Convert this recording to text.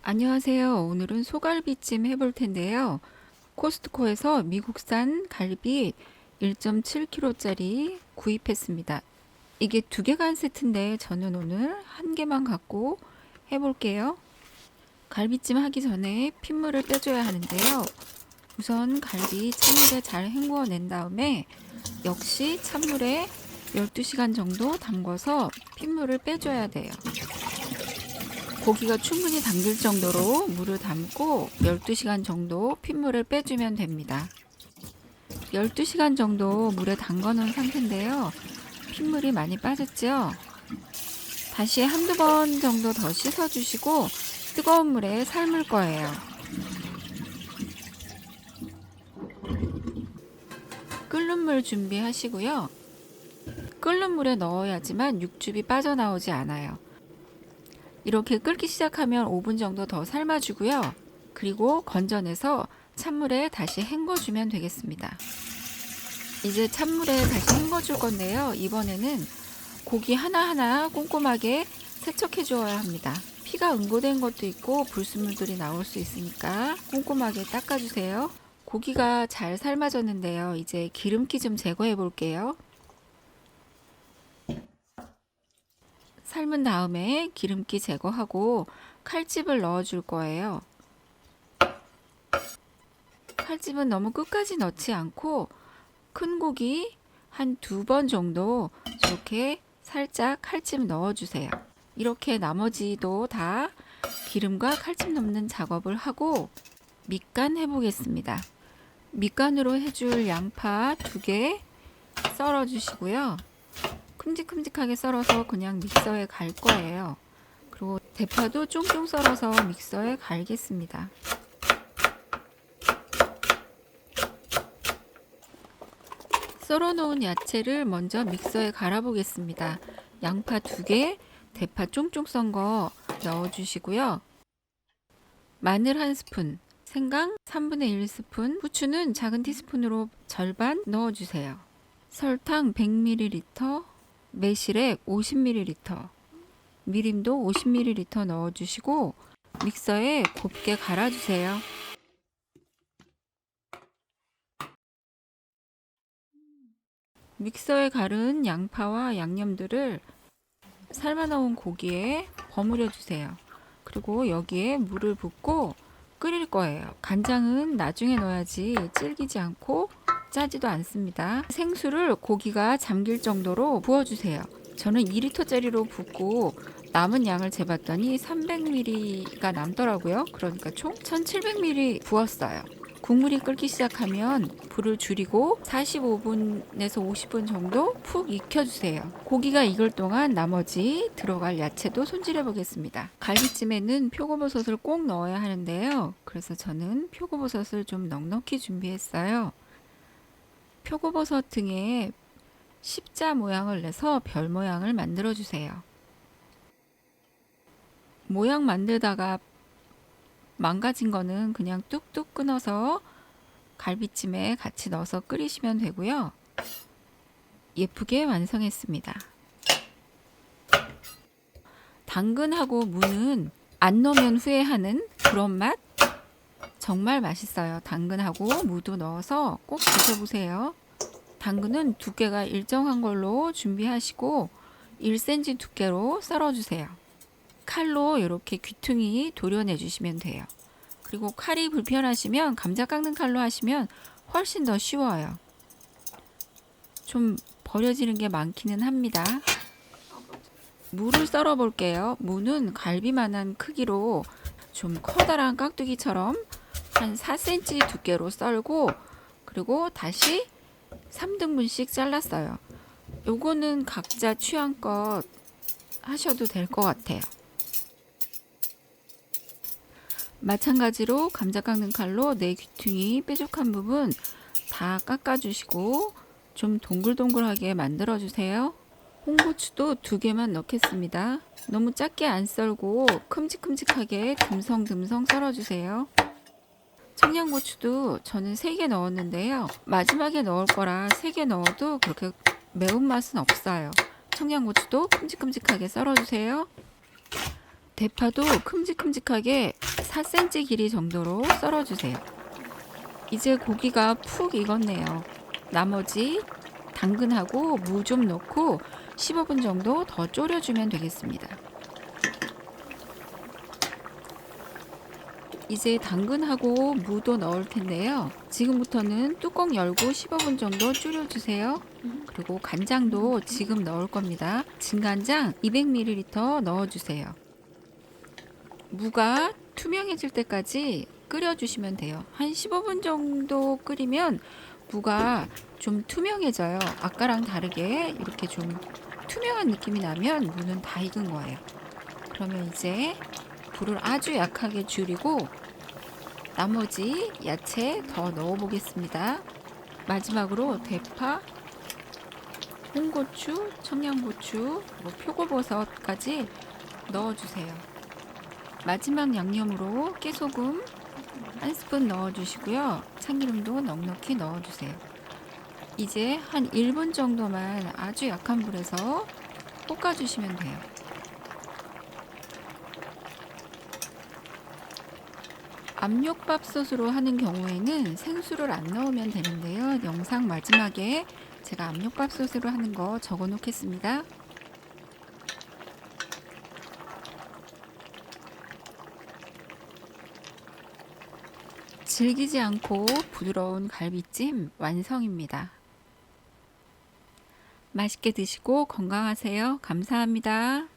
안녕하세요. 오늘은 소갈비찜 해볼 텐데요. 코스트코에서 미국산 갈비 1.7kg짜리 구입했습니다. 이게 두 개가 한 세트인데 저는 오늘 한 개만 갖고 해볼게요. 갈비찜 하기 전에 핏물을 빼줘야 하는데요. 우선 갈비 찬물에 잘 헹구어 낸 다음에 역시 찬물에 12시간 정도 담궈서 핏물을 빼줘야 돼요. 고기가 충분히 담길 정도로 물을 담고 12시간 정도 핏물을 빼주면 됩니다. 12시간 정도 물에 담궈 놓은 상태인데요. 핏물이 많이 빠졌죠? 다시 한두 번 정도 더 씻어주시고 뜨거운 물에 삶을 거예요. 끓는 물 준비하시고요. 끓는 물에 넣어야지만 육즙이 빠져나오지 않아요. 이렇게 끓기 시작하면 5분 정도 더 삶아주고요. 그리고 건져내서 찬물에 다시 헹궈주면 되겠습니다. 이제 찬물에 다시 헹궈줄 건데요. 이번에는 고기 하나하나 꼼꼼하게 세척해 주어야 합니다. 피가 응고된 것도 있고 불순물들이 나올 수 있으니까 꼼꼼하게 닦아주세요. 고기가 잘 삶아졌는데요. 이제 기름기 좀 제거해 볼게요. 삶은 다음에 기름기 제거하고 칼집을 넣어 줄 거예요. 칼집은 너무 끝까지 넣지 않고 큰 고기 한 2번 정도 이렇게 살짝 칼집 넣어 주세요. 이렇게 나머지도 다 기름과 칼집 넣는 작업을 하고 밑간 해 보겠습니다. 밑간으로 해줄 양파 2개 썰어 주시고요. 큼직큼직하게 썰어서 그냥 믹서에 갈 거예요. 그리고 대파도 쫑쫑 썰어서 믹서에 갈겠습니다. 썰어 놓은 야채를 먼저 믹서에 갈아 보겠습니다. 양파 2개, 대파 쫑쫑 썬 거 넣어 주시고요. 마늘 1스푼, 생강 3분의 1스푼, 후추는 작은 티스푼으로 절반 넣어 주세요. 설탕 100ml, 매실액 50ml, 미림도 50ml 넣어주시고 믹서에 곱게 갈아주세요. 믹서에 갈은 양파와 양념들을 삶아 놓은 고기에 버무려 주세요. 그리고 여기에 물을 붓고 끓일 거예요. 간장은 나중에 넣어야지 질기지 않고 짜지도 않습니다. 생수를 고기가 잠길 정도로 부어주세요. 저는 2리터짜리로 붓고 남은 양을 재봤더니 300ml가 남더라고요. 그러니까 총 1700ml 부었어요. 국물이 끓기 시작하면 불을 줄이고 45분에서 50분 정도 푹 익혀주세요. 고기가 익을 동안 나머지 들어갈 야채도 손질해 보겠습니다. 갈비찜에는 표고버섯을 꼭 넣어야 하는데요. 그래서 저는 표고버섯을 좀 넉넉히 준비했어요. 표고버섯 등에 십자 모양을 내서 별 모양을 만들어 주세요. 모양 만들다가 망가진 거는 그냥 뚝뚝 끊어서 갈비찜에 같이 넣어서 끓이시면 되고요. 예쁘게 완성했습니다. 당근하고 무는 안 넣으면 후회하는 그런 맛? 정말 맛있어요. 당근하고 무도 넣어서 꼭 드셔보세요. 당근은 두께가 일정한 걸로 준비하시고 1cm 두께로 썰어주세요. 칼로 이렇게 귀퉁이 도려내 주시면 돼요. 그리고 칼이 불편하시면 감자 깎는 칼로 하시면 훨씬 더 쉬워요. 좀 버려지는 게 많기는 합니다. 무를 썰어 볼게요. 무는 갈비만한 크기로 좀 커다란 깍두기처럼 한 4cm 두께로 썰고 그리고 다시 3등분씩 잘랐어요. 요거는 각자 취향껏 하셔도 될 것 같아요. 마찬가지로 감자 깎는 칼로 내 귀퉁이 뾰족한 부분 다 깎아주시고 좀 동글동글하게 만들어주세요. 홍고추도 2개만 넣겠습니다. 너무 작게 안 썰고 큼직큼직하게 듬성듬성 썰어주세요. 청양고추도 저는 3개 넣었는데요. 마지막에 넣을 거라 3개 넣어도 그렇게 매운맛은 없어요. 청양고추도 큼직큼직하게 썰어주세요. 대파도 큼직큼직하게 4cm 길이 정도로 썰어주세요. 이제 고기가 푹 익었네요. 나머지 당근하고 무 좀 넣고 15분 정도 더 졸여주면 되겠습니다. 이제 당근하고 무도 넣을 텐데요. 지금부터는 뚜껑 열고 15분 정도 졸여주세요. 그리고 간장도 지금 넣을 겁니다. 진간장 200ml 넣어주세요. 무가 투명해질 때까지 끓여주시면 돼요. 한 15분 정도 끓이면 무가 좀 투명해져요. 아까랑 다르게 이렇게 좀 투명한 느낌이 나면 무는 다 익은 거예요. 그러면 이제 불을 아주 약하게 줄이고 나머지 야채 더 넣어 보겠습니다. 마지막으로 대파, 홍고추, 청양고추, 표고버섯까지 넣어주세요. 마지막 양념으로 깨소금 1스푼 넣어주시고요. 참기름도 넉넉히 넣어주세요. 이제 한 1분 정도만 아주 약한 불에서 볶아주시면 돼요. 압력밥솥으로 하는 경우에는 생수를 안 넣으면 되는데요. 영상 마지막에 제가 압력밥솥으로 하는 거 적어 놓겠습니다. 질기지 않고 부드러운 갈비찜 완성입니다. 맛있게 드시고 건강하세요. 감사합니다.